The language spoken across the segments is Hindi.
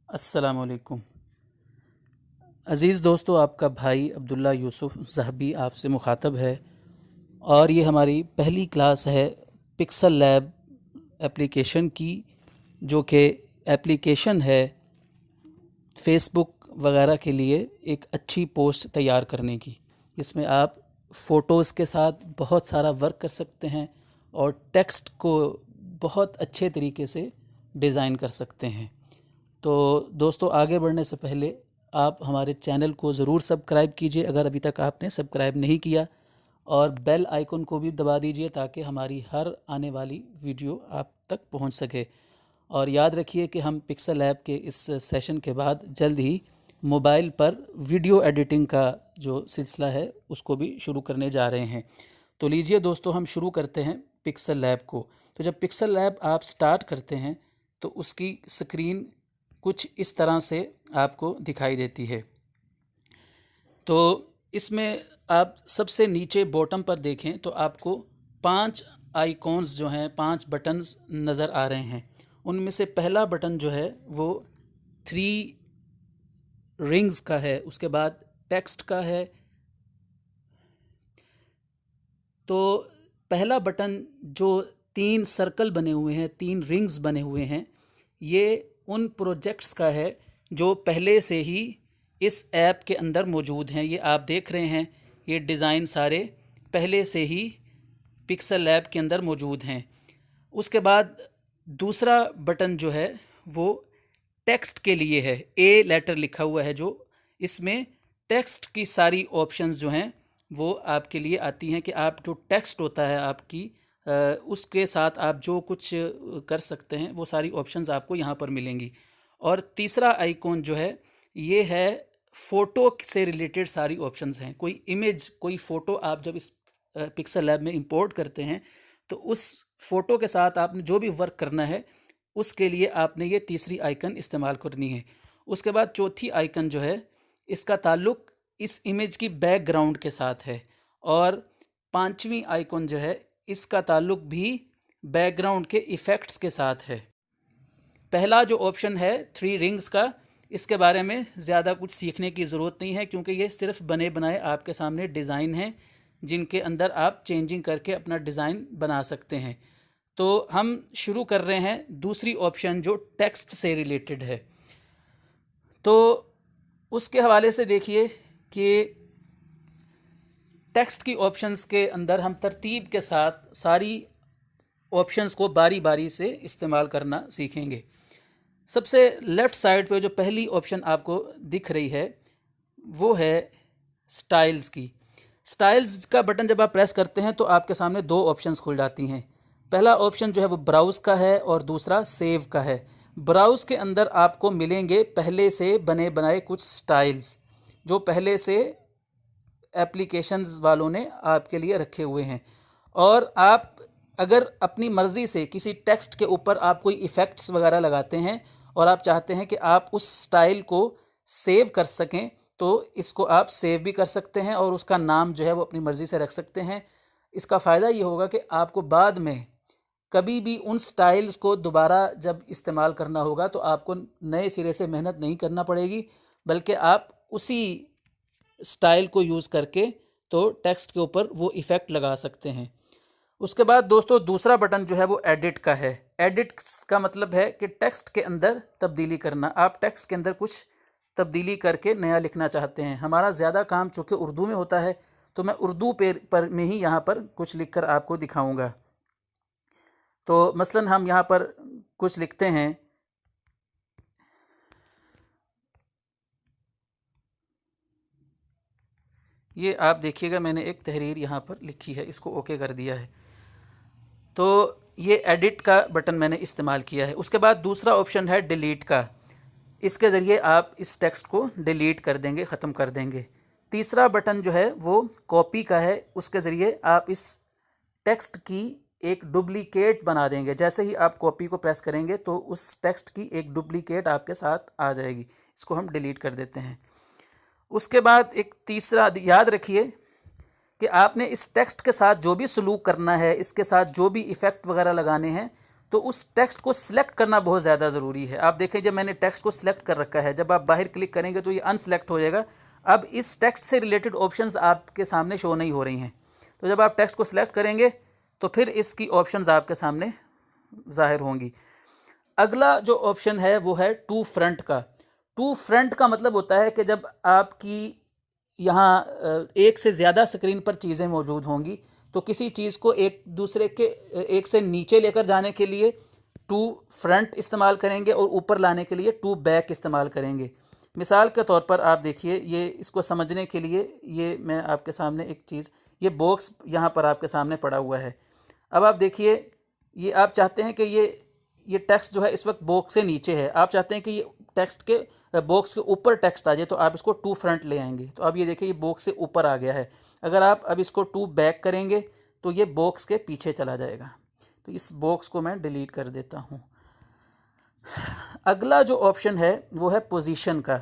अस्सलाम वालेकुम। अज़ीज़ दोस्तों, आपका भाई अब्दुल्ला यूसुफ़ ज़हबी आपसे मुखातब है और ये हमारी पहली क्लास है पिक्सल लैब एप्लीकेशन की, जो कि एप्लीकेशन है फ़ेसबुक वगैरह के लिए एक अच्छी पोस्ट तैयार करने की। इसमें आप फ़ोटोज़ के साथ बहुत सारा वर्क कर सकते हैं और टेक्स्ट को बहुत अच्छे तरीके से डिज़ाइन कर सकते हैं। तो दोस्तों, आगे बढ़ने से पहले आप हमारे चैनल को ज़रूर सब्सक्राइब कीजिए अगर अभी तक आपने सब्सक्राइब नहीं किया, और बेल आइकन को भी दबा दीजिए ताकि हमारी हर आने वाली वीडियो आप तक पहुंच सके। और याद रखिए कि हम पिक्सल ऐप के इस सेशन के बाद जल्द ही मोबाइल पर वीडियो एडिटिंग का जो सिलसिला है उसको भी शुरू करने जा रहे हैं। तो लीजिए दोस्तों, हम शुरू करते हैं पिक्सल लैब को। तो जब पिक्सल लैब आप स्टार्ट करते हैं तो उसकी स्क्रीन कुछ इस तरह से आपको दिखाई देती है। तो इसमें आप सबसे नीचे बॉटम पर देखें तो आपको 5 आइकॉन्स जो हैं, 5 बटन्स नज़र आ रहे हैं। उनमें से पहला बटन जो है वो 3 रिंग्स का है, उसके बाद टेक्स्ट का है। तो पहला बटन जो 3 सर्कल बने हुए हैं, 3 रिंग्स बने हुए हैं, ये उन प्रोजेक्ट्स का है जो पहले से ही इस ऐप के अंदर मौजूद हैं। ये आप देख रहे हैं, ये डिज़ाइन सारे पहले से ही पिक्सल लैब के अंदर मौजूद हैं। उसके बाद दूसरा बटन जो है वो टेक्स्ट के लिए है, ए लेटर लिखा हुआ है, जो इसमें टेक्स्ट की सारी ऑप्शंस जो हैं वो आपके लिए आती हैं कि आप जो टेक्स्ट होता है आपकी उसके साथ आप जो कुछ कर सकते हैं वो सारी ऑप्शंस आपको यहाँ पर मिलेंगी। और तीसरा आइकॉन जो है ये है फ़ोटो से रिलेटेड सारी ऑप्शंस हैं। कोई इमेज, कोई फ़ोटो आप जब इस पिक्सल लैब में इंपोर्ट करते हैं तो उस फ़ोटो के साथ आपने जो भी वर्क करना है उसके लिए आपने ये तीसरी आइकन इस्तेमाल करनी है। उसके बाद चौथी आइकन जो है इसका ताल्लुक़ इस इमेज की बैकग्राउंड के साथ है, और पांचवी आइकन जो है इसका ताल्लुक़ भी बैकग्राउंड के इफ़ेक्ट्स के साथ है। पहला जो ऑप्शन है 3 रिंग्स का, इसके बारे में ज़्यादा कुछ सीखने की ज़रूरत नहीं है क्योंकि ये सिर्फ बने बनाए आपके सामने डिज़ाइन हैं जिनके अंदर आप चेंजिंग करके अपना डिज़ाइन बना सकते हैं। तो हम शुरू कर रहे हैं दूसरी ऑप्शन जो टेक्स्ट से रिलेटेड है। तो उसके हवाले से देखिए कि टेक्स्ट की ऑप्शंस के अंदर हम तरतीब के साथ सारी ऑप्शंस को बारी बारी से इस्तेमाल करना सीखेंगे। सबसे लेफ़्ट साइड पे जो पहली ऑप्शन आपको दिख रही है वो है स्टाइल्स की। स्टाइल्स का बटन जब आप प्रेस करते हैं तो आपके सामने 2 ऑप्शंस खुल जाती हैं। पहला ऑप्शन जो है वो ब्राउज़ का है और दूसरा सेव का है। ब्राउज़ के अंदर आपको मिलेंगे पहले से बने बनाए कुछ स्टाइल्स जो पहले से एप्लीकेशंस वालों ने आपके लिए रखे हुए हैं। और आप अगर अपनी मर्ज़ी से किसी टेक्स्ट के ऊपर आप कोई इफ़ेक्ट्स वगैरह लगाते हैं और आप चाहते हैं कि आप उस स्टाइल को सेव कर सकें तो इसको आप सेव भी कर सकते हैं और उसका नाम जो है वो अपनी मर्ज़ी से रख सकते हैं। इसका फ़ायदा ये होगा कि आपको बाद में कभी भी उन स्टाइल्स को दोबारा जब इस्तेमाल करना होगा तो आपको नए सिरे से मेहनत नहीं करना पड़ेगी, बल्कि आप उसी स्टाइल को यूज़ करके तो टेक्स्ट के ऊपर वो इफ़ेक्ट लगा सकते हैं। उसके बाद दोस्तों दूसरा बटन जो है वो एडिट का है। एडिट का मतलब है कि टेक्स्ट के अंदर तब्दीली करना। आप टेक्स्ट के अंदर कुछ तब्दीली करके नया लिखना चाहते हैं। हमारा ज़्यादा काम चूँकि उर्दू में होता है तो मैं उर्दू पर में ही यहाँ पर कुछ लिख कर आपको दिखाऊँगा। तो मसलन हम यहाँ पर कुछ लिखते हैं, ये आप देखिएगा मैंने एक तहरीर यहाँ पर लिखी है, इसको ओके कर दिया है। तो ये एडिट का बटन मैंने इस्तेमाल किया है। उसके बाद दूसरा ऑप्शन है डिलीट का। इसके ज़रिए आप इस टेक्स्ट को डिलीट कर देंगे, ख़त्म कर देंगे। तीसरा बटन जो है वो कॉपी का है। उसके ज़रिए आप इस टेक्स्ट की एक डुप्लीकेट बना देंगे। जैसे ही आप कॉपी को प्रेस करेंगे तो उस टेक्स्ट की एक डुप्लीकेट आपके साथ आ जाएगी। इसको हम डिलीट कर देते हैं। उसके बाद एक तीसरा, याद रखिए कि आपने इस टेक्स्ट के साथ जो भी सलूक करना है, इसके साथ जो भी इफ़ेक्ट वगैरह लगाने हैं, तो उस टेक्स्ट को सिलेक्ट करना बहुत ज़्यादा ज़रूरी है। आप देखें जब मैंने टेक्स्ट को सिलेक्ट कर रखा है, जब आप बाहर क्लिक करेंगे तो ये अनसेलेक्ट हो जाएगा। अब इस टेक्स्ट से रिलेटेड ऑप्शंस आपके सामने शो नहीं हो रही हैं। तो जब आप टेक्स्ट को सिलेक्ट करेंगे तो फिर इसकी ऑप्शंस आपके सामने ज़ाहिर होंगी। अगला जो ऑप्शन है वो है टू फ्रंट का। टू फ्रंट का मतलब होता है कि जब आपकी यहाँ एक से ज़्यादा स्क्रीन पर चीज़ें मौजूद होंगी तो किसी चीज़ को एक दूसरे के एक से नीचे लेकर जाने के लिए टू फ्रंट इस्तेमाल करेंगे और ऊपर लाने के लिए टू बैक इस्तेमाल करेंगे। मिसाल के तौर पर आप देखिए, ये इसको समझने के लिए ये मैं आपके सामने एक चीज़, ये बॉक्स यहाँ पर आपके सामने पड़ा हुआ है। अब आप देखिए, ये आप चाहते हैं कि ये टेक्स्ट जो है इस वक्त बॉक्स से नीचे है, आप चाहते हैं कि ये टेक्स्ट के बॉक्स के ऊपर टेक्स्ट आ जाए, तो आप इसको टू फ्रंट ले आएंगे। तो अब ये देखिए, ये बॉक्स से ऊपर आ गया है। अगर आप अब इसको टू बैक करेंगे तो ये बॉक्स के पीछे चला जाएगा। तो इस बॉक्स को मैं डिलीट कर देता हूँ। अगला जो ऑप्शन है वो है पोजीशन का।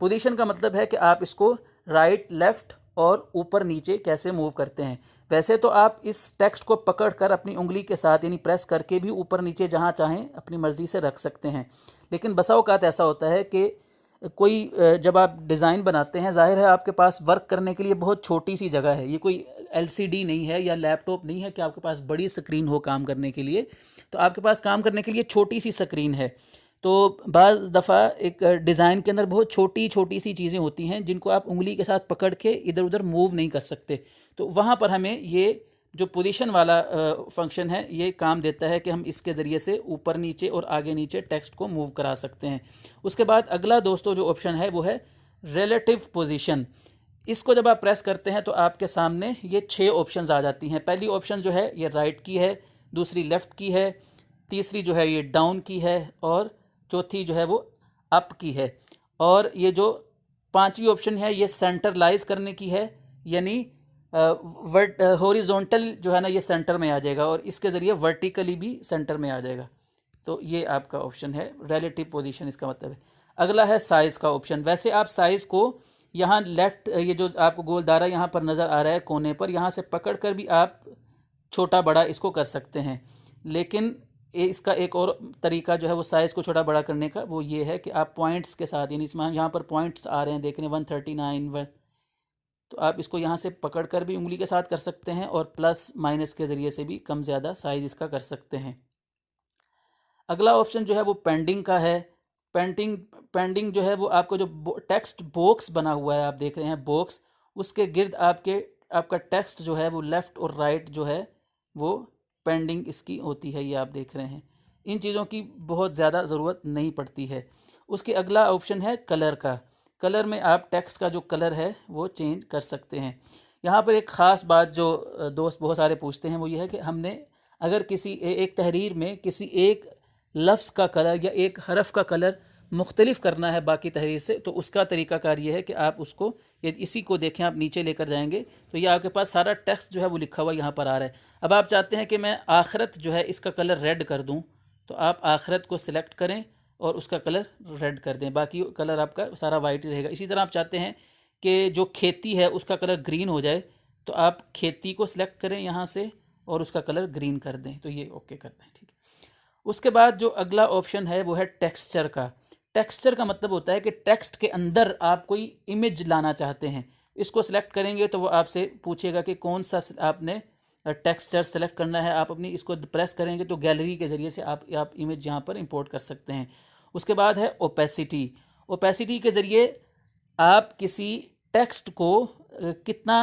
पोजीशन का मतलब है कि आप इसको राइट, लेफ़्ट और ऊपर नीचे कैसे मूव करते हैं। वैसे तो आप इस टेक्स्ट को पकड़कर अपनी उंगली के साथ यानी प्रेस करके भी ऊपर नीचे जहाँ चाहें अपनी मर्ज़ी से रख सकते हैं। लेकिन बसा औक़ात ऐसा होता है कि कोई जब आप डिज़ाइन बनाते हैं, ज़ाहिर है आपके पास वर्क करने के लिए बहुत छोटी सी जगह है, ये कोई LCD नहीं है या लैपटॉप नहीं है कि आपके पास बड़ी स्क्रीन हो काम करने के लिए। तो आपके पास काम करने के लिए छोटी सी स्क्रीन है। तो बाज़ दफ़ा एक डिज़ाइन के अंदर बहुत छोटी छोटी सी चीज़ें होती हैं जिनको आप उंगली के साथ पकड़ के इधर उधर मूव नहीं कर सकते। तो वहाँ पर हमें ये जो पोजीशन वाला फंक्शन है ये काम देता है कि हम इसके ज़रिए से ऊपर नीचे और आगे नीचे टेक्स्ट को मूव करा सकते हैं। उसके बाद अगला दोस्तों जो ऑप्शन है वो है रिलेटिव पोजीशन। इसको जब आप प्रेस करते हैं तो आपके सामने ये 6 ऑप्शंस आ जाती हैं। पहली ऑप्शन जो है ये राइट की है, दूसरी लेफ़्ट की है, तीसरी जो है ये डाउन की है और चौथी जो है वो अप की है। और ये जो पांचवी ऑप्शन है ये सेंटरलाइज करने की है, यानी हॉरिजॉन्टल जो है ना ये सेंटर में आ जाएगा और इसके ज़रिए वर्टिकली भी सेंटर में आ जाएगा। तो ये आपका ऑप्शन है रिलेटिव पोजीशन, इसका मतलब है। अगला है साइज़ का ऑप्शन। वैसे आप साइज़ को यहाँ लेफ़्ट, ये जो आपको गोल दायरा यहाँ पर नज़र आ रहा है कोने पर, यहाँ से पकड़ कर भी आप छोटा बड़ा इसको कर सकते हैं। लेकिन इसका एक और तरीका जो है वो साइज़ को छोटा बड़ा करने का वो ये है कि आप पॉइंट्स के साथ, यानी इसमें यहाँ पर पॉइंट्स आ रहे हैं देखने 139 तो आप इसको यहाँ से पकड़ कर भी उंगली के साथ कर सकते हैं और प्लस माइनस के ज़रिए से भी कम ज़्यादा साइज़ इसका कर सकते हैं। अगला ऑप्शन जो है वो पेंडिंग का है। पेंडिंग जो है वो आपको जो टेक्स्ट बॉक्स बना हुआ है, आप देख रहे हैं बॉक्स, उसके गिर्द आपका टेक्स्ट जो है वो लेफ़्ट और राइट जो है वो पेंडिंग इसकी होती है, ये आप देख रहे हैं। इन चीज़ों की बहुत ज़्यादा ज़रूरत नहीं पड़ती है। उसके अगला ऑप्शन है कलर का। कलर में आप टेक्स्ट का जो कलर है वो चेंज कर सकते हैं। यहाँ पर एक ख़ास बात जो दोस्त बहुत सारे पूछते हैं वो ये है कि हमने अगर किसी एक तहरीर में किसी एक लफ्ज़ का कलर या एक हरफ का कलर मुख्तलिफ करना है बाकी तहरीर से, तो उसका तरीक़ाकार ये है कि आप उसको, यदि इसी को देखें आप नीचे लेकर जाएंगे तो ये आपके पास सारा टेक्स्ट जो है वो लिखा हुआ यहाँ पर आ रहा है। अब आप चाहते हैं कि मैं आखिरत जो है इसका कलर रेड कर दूँ, तो आप आखिरत को सिलेक्ट करें और उसका कलर रेड कर दें, बाकी कलर आपका सारा वाइट ही रहेगा। इसी तरह आप चाहते हैं कि जो खेती है उसका कलर ग्रीन हो जाए, तो आप खेती को सिलेक्ट करें यहाँ से और उसका कलर ग्रीन कर दें, तो ये ओके कर दें, ठीक है। उसके बाद जो अगला ऑप्शन है वो है टेक्सचर का। टेक्सचर का मतलब होता है कि टेक्स्ट के अंदर आप कोई इमेज लाना चाहते हैं। इसको सिलेक्ट करेंगे तो वो आपसे पूछेगा कि कौन सा आपने टेक्सचर सेलेक्ट करना है। आप अपनी इसको प्रेस करेंगे तो गैलरी के ज़रिए से आप इमेज यहाँ पर इंपोर्ट कर सकते हैं। उसके बाद है ओपेसिटी। ओपेसिटी के ज़रिए आप किसी टेक्स्ट को कितना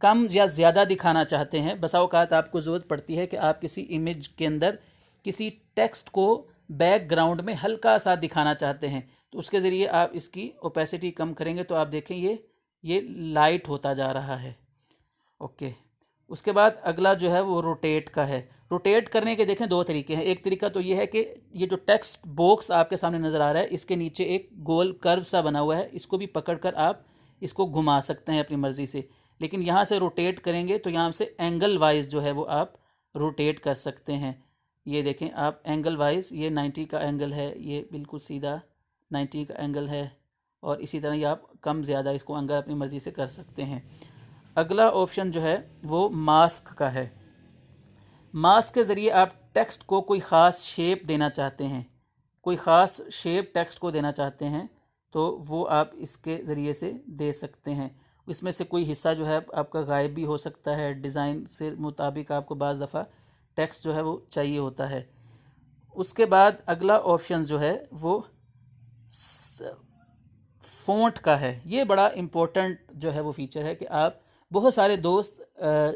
कम या ज़्यादा दिखाना चाहते हैं। बसा औक़ात आपको ज़रूरत पड़ती है कि आप किसी इमेज के अंदर किसी टेक्स्ट को बैकग्राउंड में हल्का सा दिखाना चाहते हैं, तो उसके ज़रिए आप इसकी ओपेसिटी कम करेंगे तो आप देखें ये लाइट होता जा रहा है, ओके। उसके बाद अगला जो है वो रोटेट का है। रोटेट करने के देखें 2 तरीके हैं। एक तरीका तो ये है कि ये जो टेक्स्ट बॉक्स आपके सामने नज़र आ रहा है इसके नीचे एक गोल कर्व सा बना हुआ है, इसको भी पकड़कर आप इसको घुमा सकते हैं अपनी मर्ज़ी से। लेकिन यहाँ से रोटेट करेंगे तो यहाँ से एंगल वाइज जो है वो आप रोटेट कर सकते हैं। ये देखें आप एंगल वाइज, ये 90 का एंगल है, ये बिल्कुल सीधा 90 का एंगल है, और इसी तरह ये आप कम ज़्यादा इसको एंगल अपनी मर्ज़ी से कर सकते हैं। अगला ऑप्शन जो है वो मास्क का है। मास्क के ज़रिए आप टेक्स्ट को कोई ख़ास शेप देना चाहते हैं, कोई ख़ास शेप टेक्स्ट को देना चाहते हैं, तो वो आप इसके ज़रिए से दे सकते हैं। इसमें से कोई हिस्सा जो है आपका गायब भी हो सकता है, डिज़ाइन से मुताबिक आपको बाज़ दफ़ा टेक्स्ट जो है वो चाहिए होता है। उसके बाद अगला ऑप्शन जो है वो फ़ॉन्ट का है। ये बड़ा इम्पोर्टेंट जो है वो फ़ीचर है कि आप, बहुत सारे दोस्त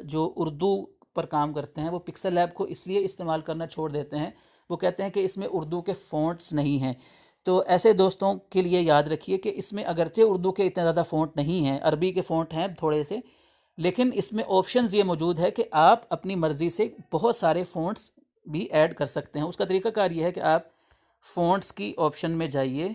जो उर्दू पर काम करते हैं वो पिक्सल लैब को इसलिए इस्तेमाल करना छोड़ देते हैं, वो कहते हैं कि इसमें उर्दू के फ़ॉन्ट्स नहीं हैं। तो ऐसे दोस्तों के लिए याद रखिए कि इसमें अगरचे उर्दू के इतने ज़्यादा फ़ॉन्ट नहीं हैं, अरबी के फ़ॉन्ट हैं थोड़े से, लेकिन इसमें ऑप्शंस ये मौजूद है कि आप अपनी मर्ज़ी से बहुत सारे फ़ॉन्ट्स भी ऐड कर सकते हैं। उसका तरीक़ाकार ये है कि आप फ़ॉन्ट्स की ऑप्शन में जाइए,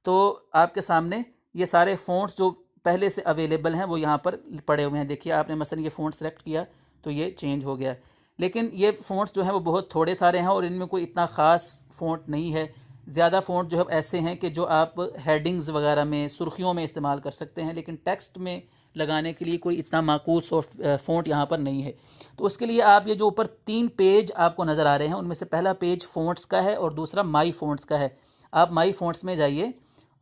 तो आपके सामने ये सारे फ़ॉन्ट्स जो पहले से अवेलेबल हैं वो यहाँ पर पड़े हुए हैं। देखिए आपने मसलन ये फ़ॉन्ट सेलेक्ट किया तो ये चेंज हो गया, लेकिन ये फ़ॉन्ट्स जो हैं वो बहुत थोड़े सारे हैं और इनमें कोई इतना ख़ास फ़ॉन्ट नहीं है। ज़्यादा फ़ॉन्ट जो है ऐसे हैं कि जो आप हेडिंग्स वगैरह में, सुर्खियों में इस्तेमाल कर सकते हैं, लेकिन टेक्स्ट में लगाने के लिए कोई इतना माकूल फ़ॉन्ट यहाँ पर नहीं है। तो उसके लिए आप ये जो ऊपर 3 पेज आपको नज़र आ रहे हैं, उनमें से पहला पेज फ़ॉन्ट्स का है और दूसरा माई फ़ॉन्ट्स का है। आप माई फ़ॉन्ट्स में जाइए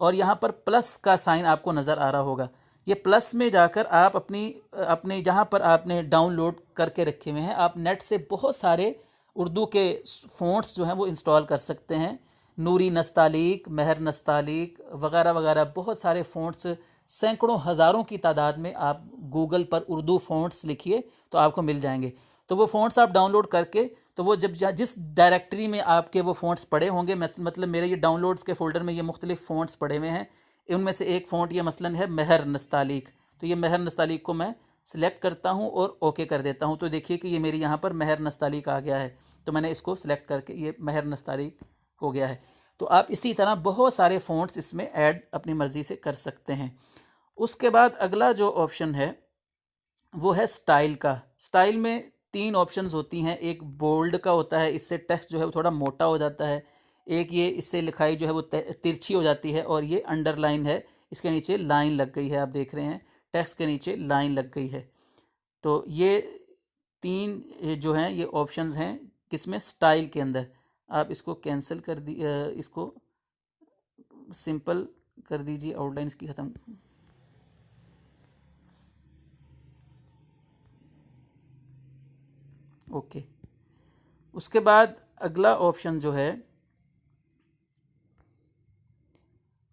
और यहाँ पर प्लस का साइन आपको नज़र आ रहा होगा। ये प्लस में जाकर आप अपने जहाँ पर आपने डाउनलोड करके रखे हुए हैं, आप नेट से बहुत सारे उर्दू के फ़ॉन्ट्स जो हैं वो इंस्टॉल कर सकते हैं। नूरी नस्तालीक, महर नस्तालीक वगैरह वगैरह बहुत सारे फ़ॉन्ट्स, सैकड़ों हज़ारों की तादाद में आप गूगल पर उर्दू फ़ॉन्ट्स लिखिए तो आपको मिल जाएंगे। तो वो फ़ॉन्ट्स आप डाउनलोड करके, तो वो जब जिस डायरेक्टरी में आपके वो फ़ॉन्ट्स पड़े होंगे, मतलब मेरे ये डाउनलोड्स के फ़ोल्डर में ये मुख्तलिफ़ फ़ॉन्ट्स पड़े हुए हैं, उनमें से एक फ़ॉन्ट ये मसलन है महर नस्तालीक। तो ये महर नस्तालीक को मैं सिलेक्ट करता हूँ और ओके कर देता हूँ। तो देखिए कि ये मेरी यहाँ पर महर नस्तालीक आ गया है, तो मैंने इसको सिलेक्ट करके ये महर नस्तालीक हो गया है। तो आप इसी तरह बहुत सारे फ़ॉन्ट्स इसमें ऐड अपनी मर्ज़ी से कर सकते हैं। उसके बाद अगला जो ऑप्शन है वो है स्टाइल का। स्टाइल में 3 ऑप्शंस होती हैं। एक बोल्ड का होता है, इससे टेक्स्ट जो है वो थोड़ा मोटा हो जाता है। एक ये, इससे लिखाई जो है वो तिरछी हो जाती है। और ये अंडरलाइन है, इसके नीचे लाइन लग गई है, आप देख रहे हैं टेक्स्ट के नीचे लाइन लग गई है। तो ये 3 जो हैं ये ऑप्शंस हैं किसमें, स्टाइल के अंदर। आप इसको कैंसिल कर इसको सिंपल कर दीजिए, आउटलाइन इसकी ख़त्म। ओके। उसके बाद अगला ऑप्शन जो है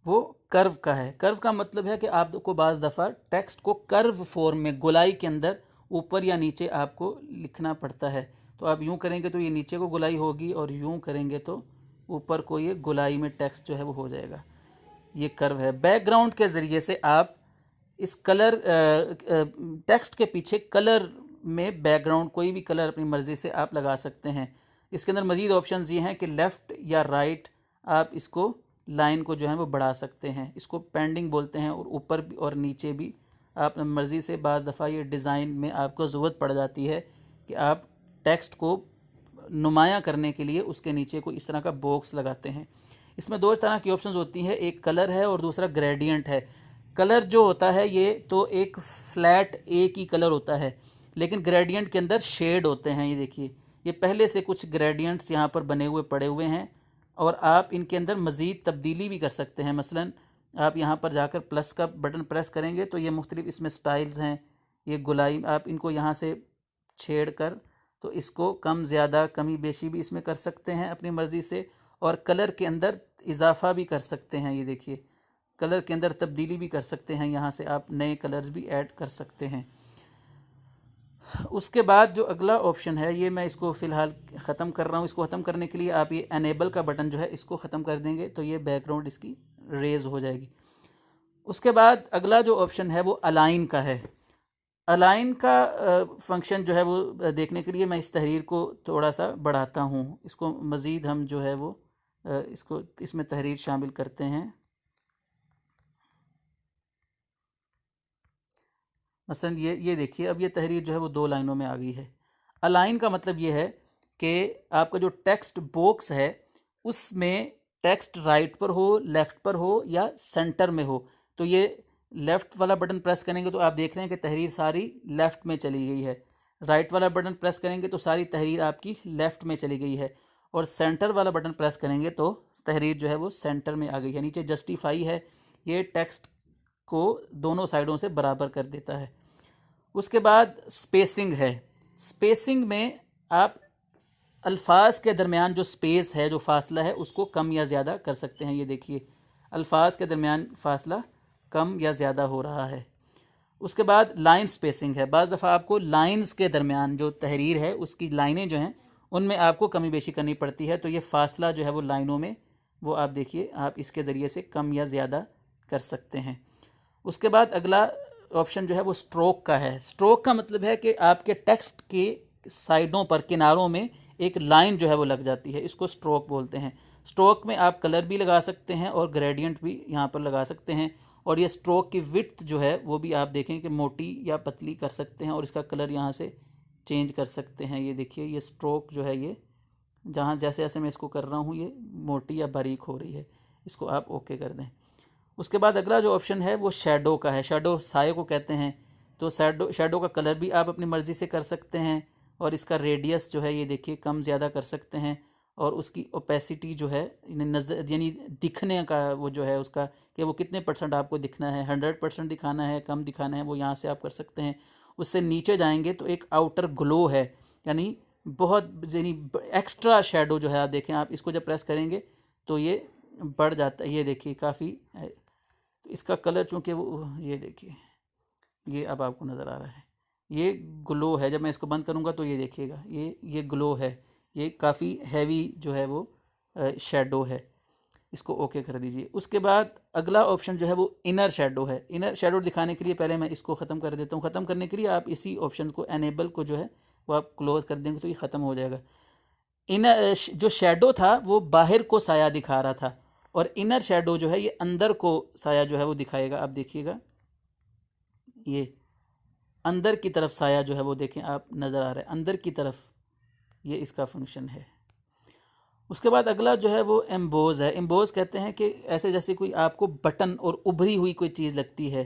वो कर्व का है। कर्व का मतलब है कि आपको बाज़ दफ़ा टेक्स्ट को कर्व फॉर्म में, गोलाई के अंदर ऊपर या नीचे आपको लिखना पड़ता है। तो आप यूँ करेंगे तो ये नीचे को गोलाई होगी, और यूँ करेंगे तो ऊपर को ये गोलाई में टेक्स्ट जो है वो हो जाएगा। ये कर्व है। बैकग्राउंड के ज़रिए से आप इस कलर, टेक्स्ट के पीछे कलर में बैकग्राउंड कोई भी कलर अपनी मर्ज़ी से आप लगा सकते हैं। इसके अंदर मज़ीद ऑप्शंस ये हैं कि लेफ़्ट या राइट आप इसको लाइन को जो है वो बढ़ा सकते हैं। इसको पेंडिंग बोलते हैं। और ऊपर भी और नीचे भी आप मर्ज़ी से, बाज़ दफ़ा ये डिज़ाइन में आपको ज़रूरत पड़ जाती है कि आप टेक्स्ट को नुमायाँ करने के लिए उसके नीचे को इस तरह का बॉक्स लगाते हैं। इसमें 2 तरह की ऑप्शंस होती हैं, एक कलर है और दूसरा ग्रेडियंट है। कलर जो होता है ये तो एक फ्लैट एक ही कलर होता है, लेकिन ग्रेडियंट के अंदर शेड होते हैं। ये देखिए, ये पहले से कुछ ग्रेडियंट्स यहाँ पर बने हुए पड़े हुए हैं, और आप इनके अंदर मज़ीद तब्दीली भी कर सकते हैं। मसलन आप यहाँ पर जाकर प्लस का बटन प्रेस करेंगे तो ये मुख्तलिफ इसमें स्टाइल्स हैं। ये गुलाई, आप इनको यहाँ से छेड़ कर तो इसको कम ज़्यादा, कमी बेशी भी इसमें कर सकते हैं अपनी मर्ज़ी से। और कलर के अंदर इजाफ़ा भी कर सकते हैं। ये देखिए, कलर के अंदर तब्दीली भी कर सकते हैं, यहाँ से आप नए कलर्स भी ऐड कर सकते हैं। उसके बाद जो अगला ऑप्शन है, ये मैं इसको फ़िलहाल ख़त्म कर रहा हूँ। इसको ख़त्म करने के लिए आप ये एनेबल का बटन जो है इसको ख़त्म कर देंगे तो ये बैकग्राउंड इसकी रेज़ हो जाएगी। उसके बाद अगला जो ऑप्शन है वो अलाइन का है। अलाइन का फंक्शन जो है वो देखने के लिए मैं इस तहरीर को थोड़ा सा बढ़ाता हूँ। इसको मज़ीद हम जो है वो इसको इसमें तहरीर शामिल करते हैं। मसलन ये देखिए, अब ये तहरीर जो है वो 2 लाइनों में आ गई है। अलाइन का मतलब ये है कि आपका जो टेक्स्ट बॉक्स है उसमें टेक्स्ट राइट पर हो, लेफ़्ट पर हो या सेंटर में हो। तो ये लेफ़्ट वाला बटन प्रेस करेंगे तो आप देख रहे हैं कि तहरीर सारी लेफ़्ट में चली गई है। राइट वाला बटन प्रेस करेंगे तो सारी तहरीर आपकी लेफ़्ट में चली गई है, और सेंटर वाला बटन प्रेस करेंगे तो तहरीर जो है वो सेंटर में आ गई है। नीचे जस्टिफाई है, ये टेक्स्ट को दोनों साइडों से बराबर कर देता है। उसके बाद स्पेसिंग है। स्पेसिंग में आप अल्फाज के दरमियान जो स्पेस है, जो फासला है, उसको कम या ज़्यादा कर सकते हैं। ये देखिए अल्फाज के दरमियान फासला कम या ज़्यादा हो रहा है। उसके बाद लाइन स्पेसिंग है। बाज़ दफ़ा आपको लाइंस के दरमियान जो तहरीर है उसकी लाइनें जो हैं उनमें आपको कमी बेशी करनी पड़ती है, तो ये फ़ासला जो है वो लाइनों में वो आप देखिए आप इसके ज़रिए से कम या ज़्यादा कर सकते हैं। उसके बाद अगला ऑप्शन जो है वो स्ट्रोक का है। स्ट्रोक का मतलब है कि आपके टेक्स्ट के साइडों पर, किनारों में एक लाइन जो है वो लग जाती है, इसको स्ट्रोक बोलते हैं। स्ट्रोक में आप कलर भी लगा सकते हैं और ग्रेडियंट भी यहाँ पर लगा सकते हैं, और ये स्ट्रोक की विड्थ जो है वो भी आप देखें कि मोटी या पतली कर सकते हैं, और इसका कलर यहाँ से चेंज कर सकते हैं। ये देखिए ये स्ट्रोक जो है ये जहाँ जैसे जैसे मैं इसको कर रहा हूँ ये मोटी या बारीक हो रही है, इसको आप ओके कर दें। उसके बाद अगला जो ऑप्शन है वो शैडो का है। शैडो साये को कहते हैं, तो शैडो का कलर भी आप अपनी मर्ज़ी से कर सकते हैं, और इसका रेडियस जो है ये देखिए कम ज़्यादा कर सकते हैं, और उसकी ओपेसिटी जो है नज़र यानी दिखने का वो जो है उसका कि वो कितने % आपको दिखना है, 100% दिखाना है, कम दिखाना है, वो यहाँ से आप कर सकते हैं। उससे नीचे जाएंगे तो एक आउटर ग्लो है, यानी बहुत यानी एक्स्ट्रा शेडो जो है आप देखें, आप इसको जब प्रेस करेंगे तो ये बढ़ जाता है। ये देखिए काफ़ी, तो इसका कलर चूँकि वो ये देखिए ये अब आपको नज़र आ रहा है, ये ग्लो है। जब मैं इसको बंद करूँगा तो ये देखिएगा ये ग्लो है, ये काफ़ी हैवी जो है वो शेडो है। इसको ओके कर दीजिए। उसके बाद अगला ऑप्शन जो है वो इनर शेडो है। इनर शेडो दिखाने के लिए पहले मैं इसको ख़त्म कर देता हूँ। ख़त्म करने के लिए आप इसी ऑप्शन को एनेबल को जो है वो आप क्लोज़ कर देंगे तो ये ख़त्म हो जाएगा। इनर जो शेडो था वो बाहर को साया दिखा रहा था, और इनर शेडो जो है ये अंदर को साया जो है वो दिखाएगा। आप देखिएगा ये अंदर की तरफ साया जो है वो देखें आप नज़र आ रहा है अंदर की तरफ, ये इसका फंक्शन है। उसके बाद अगला जो है वो एम्बोज है। एम्बोज कहते हैं कि ऐसे जैसे कोई आपको बटन और उभरी हुई कोई चीज़ लगती है,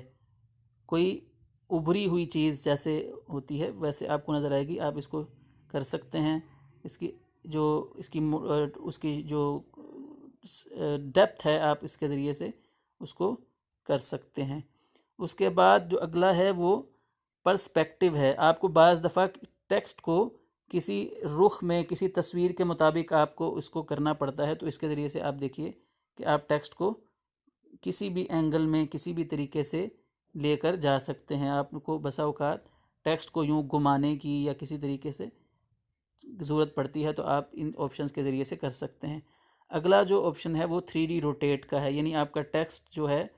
कोई उभरी हुई चीज़ जैसे होती है वैसे आपको नज़र आएगी। आप इसको कर सकते हैं। इसकी जो उसकी जो डेप्थ है आप इसके ज़रिए से उसको कर सकते हैं। उसके बाद जो अगला है वो पर्सपेक्टिव है। आपको बाज़ दफ़ा टेक्स्ट को किसी रुख में, किसी तस्वीर के मुताबिक आपको इसको करना पड़ता है, तो इसके ज़रिए से आप देखिए कि आप टेक्स्ट को किसी भी एंगल में, किसी भी तरीके से लेकर जा सकते हैं। आपको बसा औकात टेक्स्ट को यूँ घुमाने की या किसी तरीके से ज़रूरत पड़ती है, तो आप इन ऑप्शंस के ज़रिए से कर सकते हैं। अगला जो ऑप्शन है वो 3D रोटेट का है, यानी आपका टेक्स्ट जो है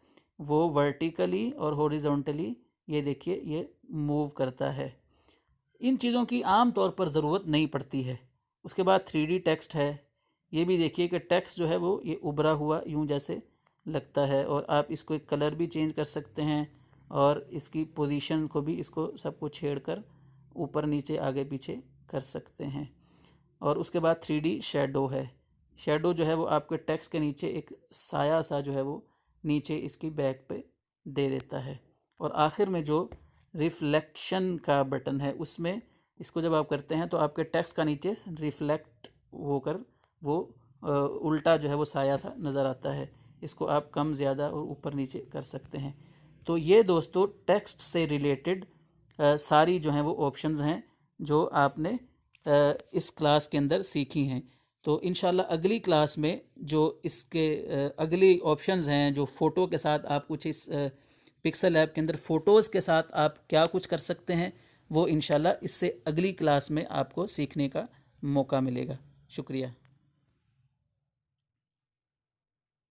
वो वर्टिकली और हॉरिजॉन्टली ये देखिए ये मूव करता है। इन चीज़ों की आम तौर पर ज़रूरत नहीं पड़ती है। उसके बाद 3D टेक्स्ट है। ये भी देखिए कि टेक्स्ट जो है वो ये उभरा हुआ यूँ जैसे लगता है, और आप इसको एक कलर भी चेंज कर सकते हैं, और इसकी पोजीशन को भी इसको सबको छेड़कर ऊपर नीचे आगे पीछे कर सकते हैं। और उसके बाद 3D शेडो है। शेडो जो है वो आपके टेक्स्ट के नीचे एक साया सा जो है वो नीचे इसकी बैक पे दे देता है। और आखिर में जो रिफ्लेक्शन का बटन है उसमें इसको जब आप करते हैं तो आपके टेक्स्ट का नीचे रिफ्लेक्ट होकर वो उल्टा जो है वो साया सा नज़र आता है। इसको आप कम ज़्यादा और ऊपर नीचे कर सकते हैं। तो ये दोस्तों टेक्स्ट से रिलेटेड सारी जो हैं वो ऑप्शंस हैं जो आपने इस क्लास के अंदर सीखी हैं। तो इंशाल्लाह अगली क्लास में जो इसके अगली ऑप्शंस हैं, जो फ़ोटो के साथ आप कुछ इस पिक्सल ऐप के अंदर फ़ोटोज़ के साथ आप क्या कुछ कर सकते हैं, वो इंशाल्लाह इससे अगली क्लास में आपको सीखने का मौका मिलेगा। शुक्रिया।